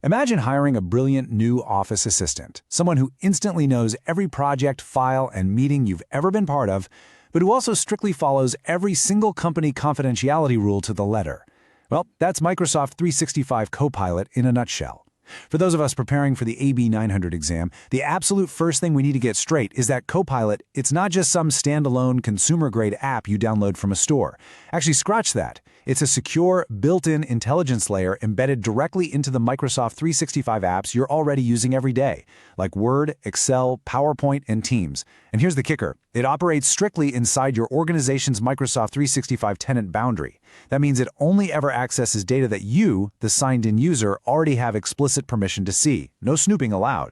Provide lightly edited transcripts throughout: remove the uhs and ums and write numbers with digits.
Imagine hiring a brilliant new office assistant, someone who instantly knows every project, file, and meeting you've ever been part of, but who also strictly follows every single company confidentiality rule to the letter. Well, that's Microsoft 365 Copilot in a nutshell. For those of us preparing for the AB 900 exam, the absolute first thing we need to get straight is that Copilot, it's not just some standalone consumer-grade app you download from a store. Actually, scratch that. It's a secure, built-in intelligence layer embedded directly into the Microsoft 365 apps you're already using every day, like Word, Excel, PowerPoint, and Teams. And here's the kicker. It operates strictly inside your organization's Microsoft 365 tenant boundary. That means it only ever accesses data that you, the signed-in user, already have explicit permission to see. No snooping allowed.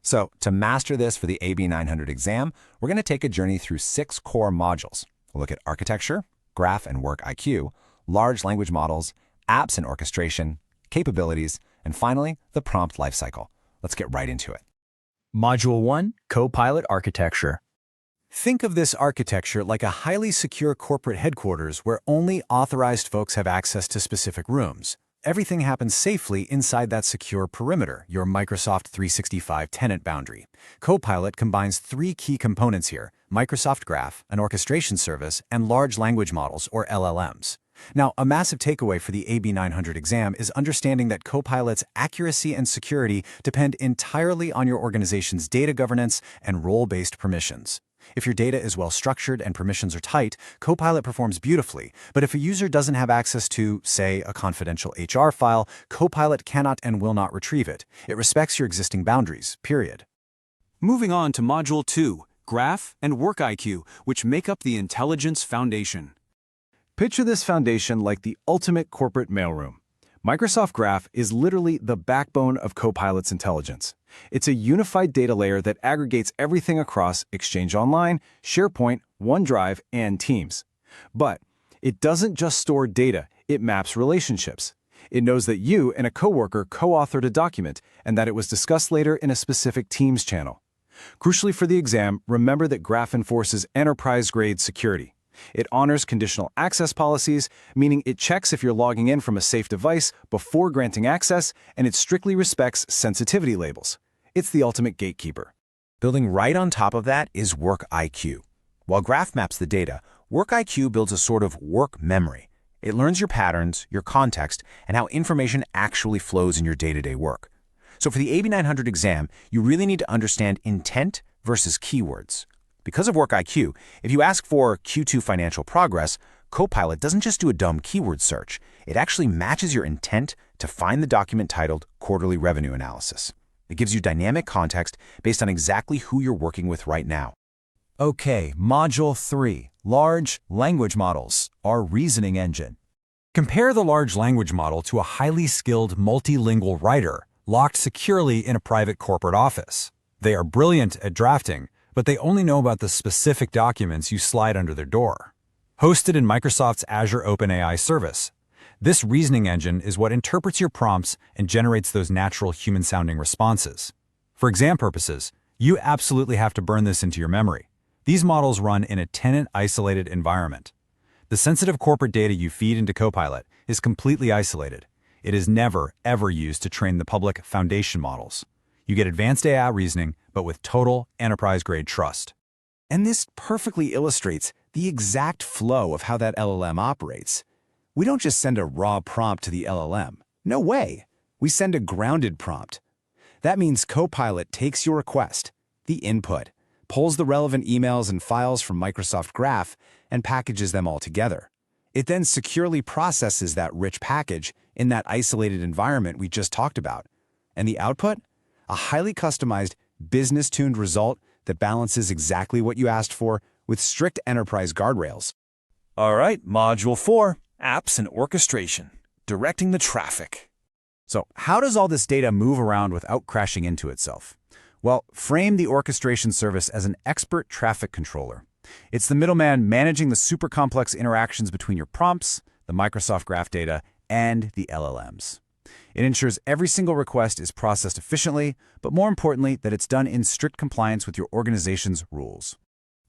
So, to master this for the AB 900 exam, we're going to take a journey through 6 core modules. We'll look at architecture, graph and work IQ, large language models, apps and orchestration, capabilities, and finally, the prompt lifecycle. Let's get right into it. Module 1, Copilot Architecture. Think of this architecture like a highly secure corporate headquarters where only authorized folks have access to specific rooms. Everything happens safely inside that secure perimeter, your Microsoft 365 tenant boundary. Copilot combines 3 key components here: Microsoft Graph, an orchestration service, and large language models, or LLMs. Now, a massive takeaway for the AB 900 exam is understanding that Copilot's accuracy and security depend entirely on your organization's data governance and role-based permissions. If your data is well-structured and permissions are tight, Copilot performs beautifully. But if a user doesn't have access to, say, a confidential HR file, Copilot cannot and will not retrieve it. It respects your existing boundaries, period. Moving on to Module 2, Graph and Work IQ, which make up the intelligence foundation. Picture this foundation like the ultimate corporate mailroom. Microsoft Graph is literally the backbone of Copilot's intelligence. It's a unified data layer that aggregates everything across Exchange Online, SharePoint, OneDrive, and Teams. But it doesn't just store data, it maps relationships. It knows that you and a coworker co-authored a document and that it was discussed later in a specific Teams channel. Crucially for the exam, remember that Graph enforces enterprise-grade security. It honors conditional access policies, meaning it checks if you're logging in from a safe device before granting access, and it strictly respects sensitivity labels. It's the ultimate gatekeeper. Building right on top of that is Work IQ. While Graph maps the data, Work IQ builds a sort of work memory. It learns your patterns, your context, and how information actually flows in your day-to-day work. So for the AB 900 exam, you really need to understand intent versus keywords. Because of Work IQ, if you ask for Q2 financial progress, Copilot doesn't just do a dumb keyword search. It actually matches your intent to find the document titled Quarterly Revenue Analysis. It gives you dynamic context based on exactly who you're working with right now. Okay, Module 3, Large Language Models, our reasoning engine. Compare the large language model to a highly skilled multilingual writer locked securely in a private corporate office. They are brilliant at drafting, but they only know about the specific documents you slide under their door. Hosted in Microsoft's Azure OpenAI service, this reasoning engine is what interprets your prompts and generates those natural human-sounding responses. For exam purposes, you absolutely have to burn this into your memory. These models run in a tenant-isolated environment. The sensitive corporate data you feed into Copilot is completely isolated. It is never, ever used to train the public foundation models. You get advanced AI reasoning, but with total enterprise-grade trust. And this perfectly illustrates the exact flow of how that LLM operates. We don't just send a raw prompt to the LLM. No way. We send a grounded prompt. That means Copilot takes your request, the input, pulls the relevant emails and files from Microsoft Graph, and packages them all together. It then securely processes that rich package in that isolated environment we just talked about. And the output? A highly customized, business-tuned result that balances exactly what you asked for with strict enterprise guardrails. All right, Module 4, Apps and Orchestration, Directing the Traffic. So how does all this data move around without crashing into itself? Well, frame the orchestration service as an expert traffic controller. It's the middleman managing the super complex interactions between your prompts, the Microsoft Graph data, and the LLMs. It ensures every single request is processed efficiently, but more importantly, that it's done in strict compliance with your organization's rules.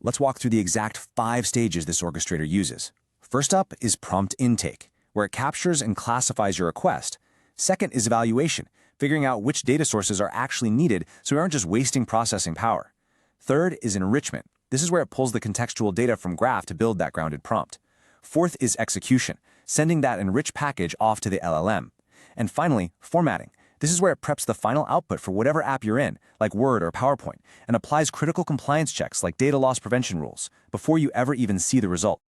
Let's walk through the exact 5 stages this orchestrator uses. First up is prompt intake, where it captures and classifies your request. Second is evaluation, figuring out which data sources are actually needed so we aren't just wasting processing power. Third is enrichment. This is where it pulls the contextual data from graph to build that grounded prompt. Fourth is execution, sending that enriched package off to the LLM. And finally, formatting. This is where it preps the final output for whatever app you're in, like Word or PowerPoint, and applies critical compliance checks like data loss prevention rules before you ever even see the result.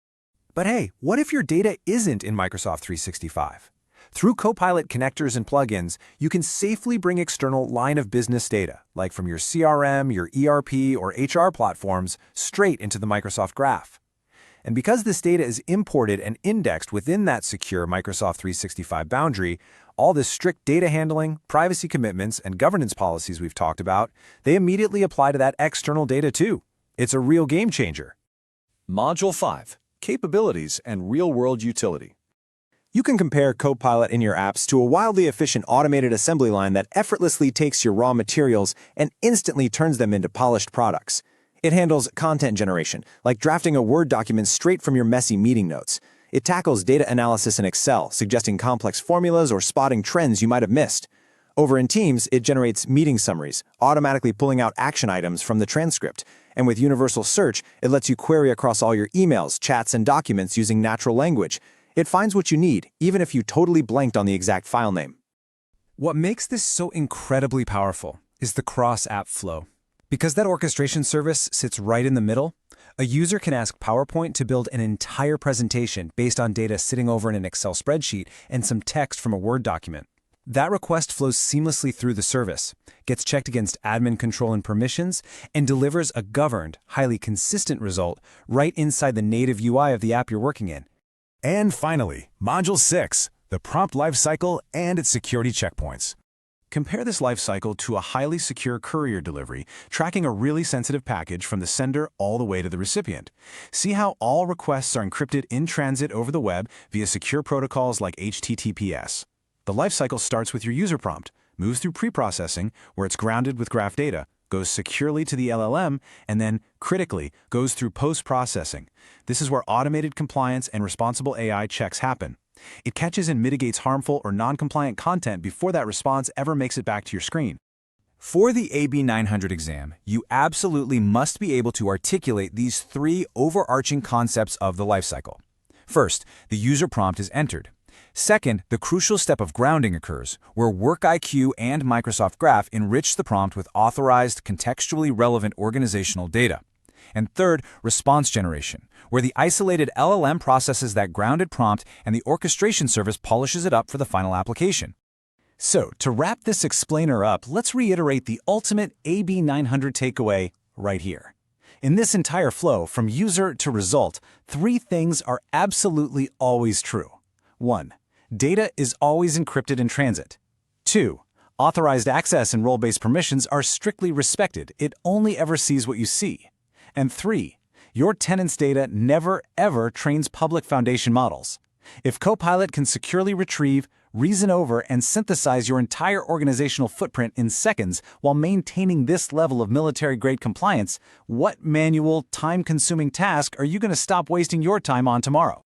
But hey, what if your data isn't in Microsoft 365? Through Copilot connectors and plugins, you can safely bring external line-of-business data, like from your CRM, your ERP, or HR platforms, straight into the Microsoft Graph. And because this data is imported and indexed within that secure Microsoft 365 boundary, all this strict data handling, privacy commitments, and governance policies we've talked about, they immediately apply to that external data too. It's a real game changer. Module 5. Capabilities and Real-World Utility. You can compare Copilot in your apps to a wildly efficient automated assembly line that effortlessly takes your raw materials and instantly turns them into polished products. It handles content generation, like drafting a Word document straight from your messy meeting notes. It tackles data analysis in Excel, suggesting complex formulas or spotting trends you might have missed. Over in Teams, it generates meeting summaries, automatically pulling out action items from the transcript. And with Universal Search, it lets you query across all your emails, chats, and documents using natural language. It finds what you need, even if you totally blanked on the exact file name. What makes this so incredibly powerful is the cross-app flow. Because that orchestration service sits right in the middle, a user can ask PowerPoint to build an entire presentation based on data sitting over in an Excel spreadsheet and some text from a Word document. That request flows seamlessly through the service, gets checked against admin control and permissions, and delivers a governed, highly consistent result right inside the native UI of the app you're working in. And finally, Module 6, the prompt lifecycle and its security checkpoints. Compare this lifecycle to a highly secure courier delivery, tracking a really sensitive package from the sender all the way to the recipient. See how all requests are encrypted in transit over the web via secure protocols like HTTPS. The lifecycle starts with your user prompt, moves through preprocessing, where it's grounded with graph data, goes securely to the LLM, and then, critically, goes through post-processing. This is where automated compliance and responsible AI checks happen. It catches and mitigates harmful or non-compliant content before that response ever makes it back to your screen. For the AB 900 exam, you absolutely must be able to articulate these three overarching concepts of the lifecycle. First, the user prompt is entered. Second, the crucial step of grounding occurs, where WorkIQ and Microsoft Graph enrich the prompt with authorized, contextually relevant organizational data. And third, response generation, where the isolated LLM processes that grounded prompt and the orchestration service polishes it up for the final application. So, to wrap this explainer up, let's reiterate the ultimate AB 900 takeaway right here. In this entire flow, from user to result, three things are absolutely always true. 1. Data is always encrypted in transit. 2. Authorized access and role-based permissions are strictly respected. It only ever sees what you see. And 3. Your tenant's data never, ever trains public foundation models. If Copilot can securely retrieve, reason over, and synthesize your entire organizational footprint in seconds while maintaining this level of military-grade compliance, what manual, time-consuming task are you going to stop wasting your time on tomorrow?